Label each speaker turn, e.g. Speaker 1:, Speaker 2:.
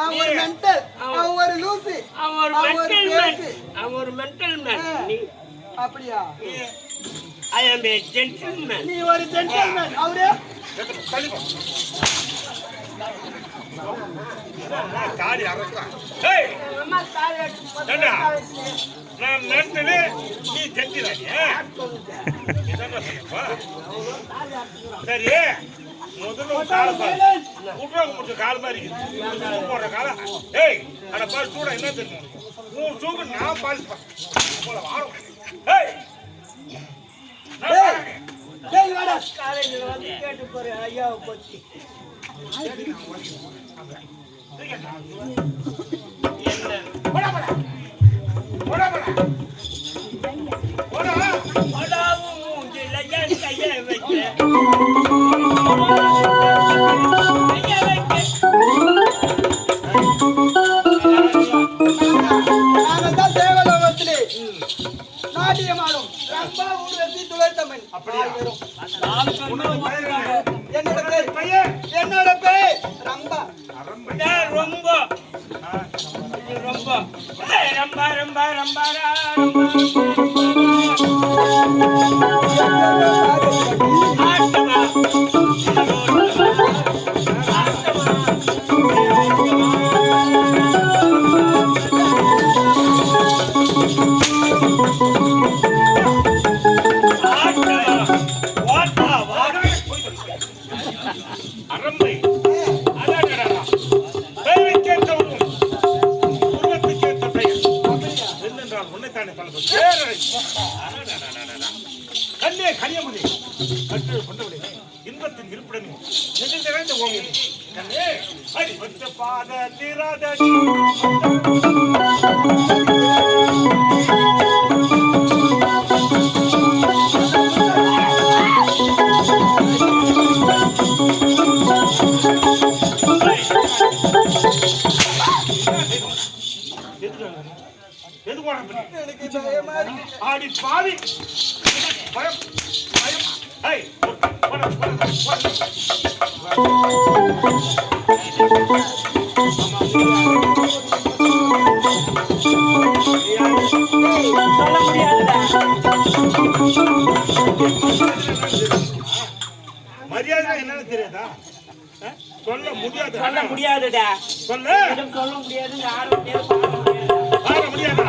Speaker 1: அவர் mental, அவர் Lucy,
Speaker 2: அவர் mental man. நீ
Speaker 1: அப்படியா?
Speaker 2: I am a gentleman.
Speaker 1: நீ ஒரு ஜென்டில்மேன். அவரே
Speaker 3: காடி அரக்கலாம். ஏய்
Speaker 1: அம்மா கால் எடுத்து
Speaker 3: நான் மென்டலே நீ ஜென்டிலானியா? இதென்ன சொல்லுப்பா? சரி முதல்ல கால் பாரு. உட்ரோக்கு முடிச்ச கால் மாதிரி இருக்குது. போடுற கால. ஏய் அட பால் சூட என்ன தெரியும்? உன் சூக்கு நான் பால் போல வாரம். ஏய்
Speaker 1: டேய் வாடா.
Speaker 2: காலேஜ்ல வந்து கேட்டு போற ஐயா பத்தி.
Speaker 3: போடா போடா. போடா போடா. போடா.
Speaker 2: போடாவு மூஞ்சில என் கையை வைக்க.
Speaker 1: நாங்கள்தான் தேவலோகத்திலே நாட்டியமாடும் ரம்பா ஊர்வசி துளைத்தம்மன்.
Speaker 3: அப்படியா?
Speaker 1: என்னோட பேர் ரம்பா.
Speaker 2: ரொம்ப ரம்பா ரம்பா ரம்பா
Speaker 3: அரம்பை அடடடா பேருக்கேற்றவும் உருவத்துக்கேற்ற பெயர் என்னென்றால் உன்னைத்தானே பலது பேரரை கண்ணே கனியமுதே கற்று கொண்டவளே இன்பத்தின் இருப்பிடமே நெஞ்சில் நிறைந்த ஓவியம் கண்ணே அடி வச்ச பாத தீராதடி
Speaker 1: எனக்கு பயமா இருக்கு.
Speaker 3: ஆடி பாவி பயம் பயம் ஏய் போடா போடா
Speaker 2: சொல்ல முடியாதுடா.
Speaker 3: மரியாதை என்னன்னு தெரியாதா? சொல்ல முடியாது.
Speaker 2: சொல்ல முடியாதுடா.
Speaker 3: சொல்ல
Speaker 2: சொல்ல முடியாது. ஆட முடியாது.
Speaker 3: ஆட முடியாது.